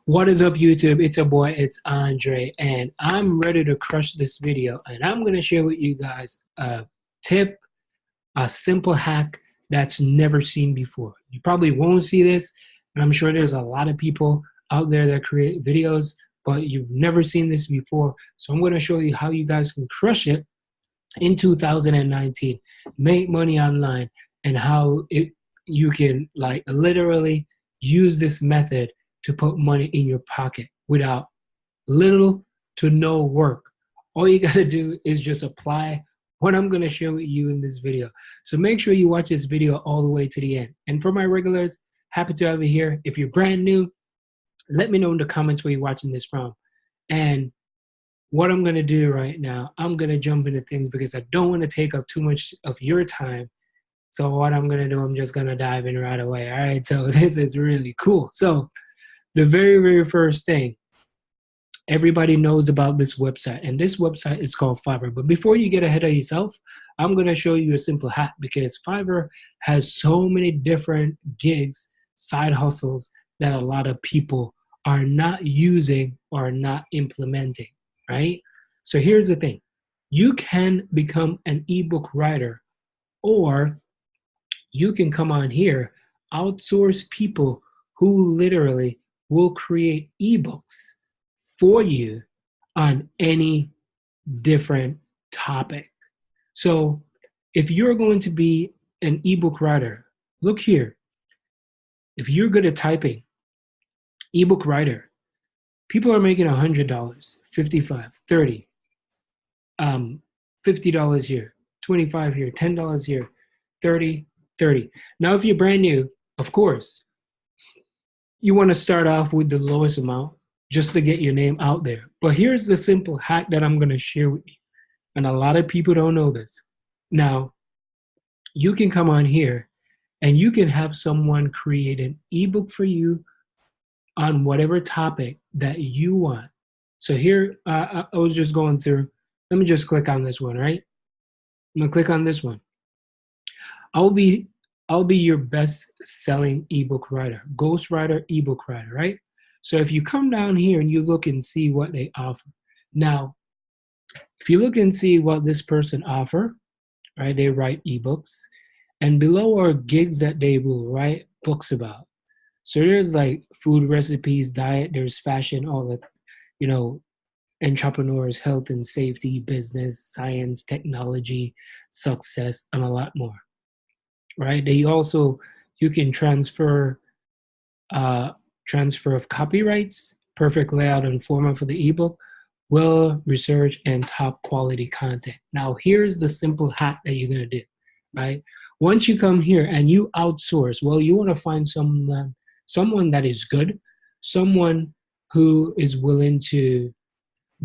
What is up, YouTube? It's your boy, it's Andre, and I'm ready to crush this video. And I'm going to share with you guys a tip, a simple hack that's never seen before. You probably won't see this, and I'm sure there's a lot of people out there that create videos, but you've never seen this before. So I'm going to show you how you guys can crush it in 2019, make money online, and how you can like literally use this method to put money in your pocket without little to no work. All you got to do is just apply what I'm going to share with you in this video. So make sure you watch this video all the way to the end. And for my regulars, happy to have you here. If you're brand new, let me know in the comments where you're watching this from. And what I'm going to do right now, I'm going to jump into things because I don't want to take up too much of your time. So what I'm going to do, I'm just going to dive in right away. All right, so this is really cool. So the very first thing, everybody knows about this website, and this website is called Fiverr. But before you get ahead of yourself, I'm going to show you a simple hack because Fiverr has so many different gigs, side hustles that a lot of people are not using or not implementing, right? So here's the thing. You can become an ebook writer, or you can come on here, outsource people who literally will create ebooks for you on any different topic. So if you're going to be an ebook writer, look here. If you're good at typing, ebook writer, people are making $100, $55, $30, $50 here, $25 here, $10 here, $30, $30. Now, if you're brand new, of course, you want to start off with the lowest amount just to get your name out there. But here's the simple hack that I'm going to share with you. And a lot of people don't know this. Now, you can come on here and you can have someone create an ebook for you on whatever topic that you want. So here, I was just going through. Let me just click on this one, right? I'm going to click on this one. I'll be your best selling ebook writer, ghostwriter, ebook writer, right? So if you come down here and you look and see what they offer. Now, if you look and see what this person offer, right? They write ebooks, and below are gigs that they will write books about. So there's like food recipes, diet, there's fashion, all the, entrepreneurs, health and safety, business, science, technology, success, and a lot more. Right? They also, you can transfer of copyrights, perfect layout and format for the ebook, well-researched and top quality content. Now, here's the simple hack that you're gonna do, right? Once you come here and you outsource, well, you wanna find someone that is good, someone who is willing to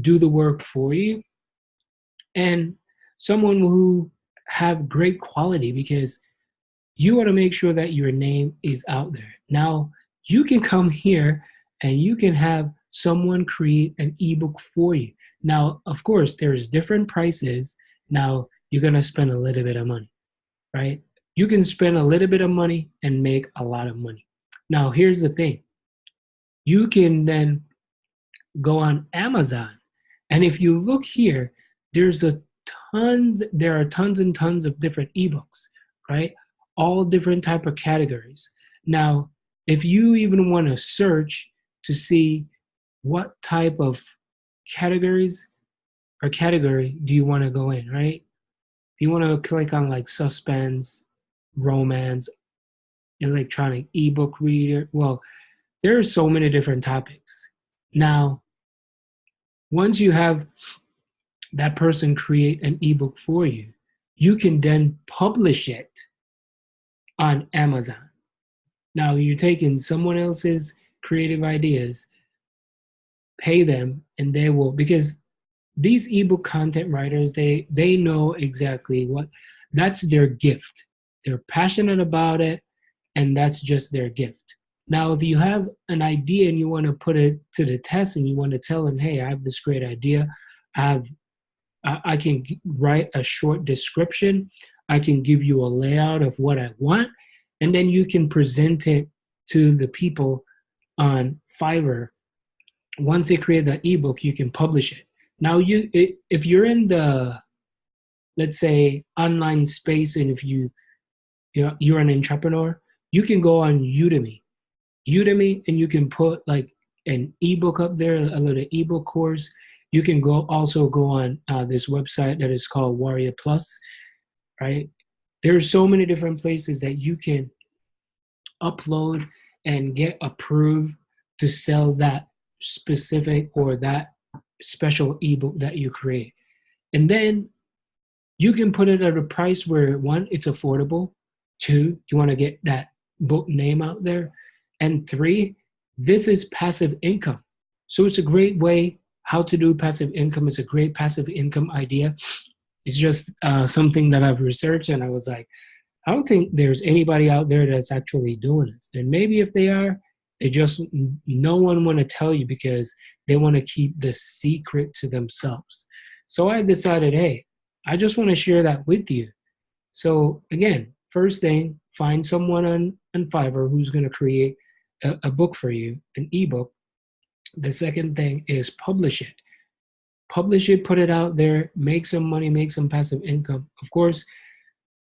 do the work for you, and someone who have great quality, because you want to make sure that your name is out there. Now, you can come here and you can have someone create an ebook for you. Now, of course, there's different prices. Now, you're going to spend a little bit of money, right? You can spend a little bit of money and make a lot of money. Now, here's the thing. You can then go on Amazon. And if you look here, there are tons and tons of different ebooks, right? All different type of categories. Now, if you even want to search to see what type of category do you want to go in, right? If you want to click on like suspense, romance, electronic ebook reader, well, there are so many different topics. Now, once you have that person create an ebook for you, you can then publish it on Amazon. Now you're taking someone else's creative ideas, pay them, and they will, because these ebook content writers, they know exactly that's their gift. They're passionate about it, and that's just their gift. Now, if you have an idea and you want to put it to the test and you want to tell them, hey, I have this great idea, I can write a short description, I can give you a layout of what I want, and then you can present it to the people on Fiverr once they create the ebook, you can publish it. Now, if you're in the, let's say, online space, and if you're an entrepreneur, you can go on Udemy, and you can put like an ebook up there, a little ebook course. You can also go on this website that is called Warrior Plus, right? There's so many different places that you can upload and get approved to sell that specific or that special ebook that you create. And then you can put it at a price where, one, it's affordable, two, you want to get that book name out there, and three, this is passive income. So it's a great way how to do passive income. It's a great passive income idea. It's just something that I've researched, and I was like, I don't think there's anybody out there that's actually doing this. And maybe if they are, they just, no one want to tell you because they want to keep the secret to themselves. So I decided, hey, I just want to share that with you. So again, first thing, find someone on Fiverr who's going to create a book for you, an ebook. The second thing is publish it. Publish it, put it out there, make some money, make some passive income. Of course,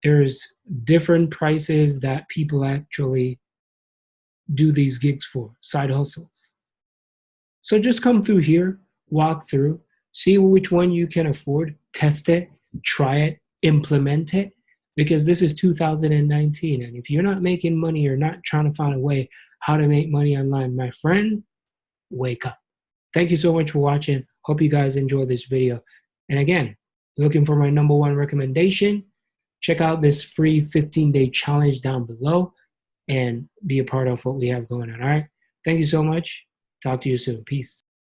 there's different prices that people actually do these gigs for, side hustles. So just come through here, walk through, see which one you can afford, test it, try it, implement it, because this is 2019. And if you're not making money, you're not trying to find a way how to make money online, my friend, wake up. Thank you so much for watching. Hope you guys enjoyed this video. And again, looking for my #1 recommendation, check out this free 15-day challenge down below and be a part of what we have going on. All right. Thank you so much. Talk to you soon. Peace.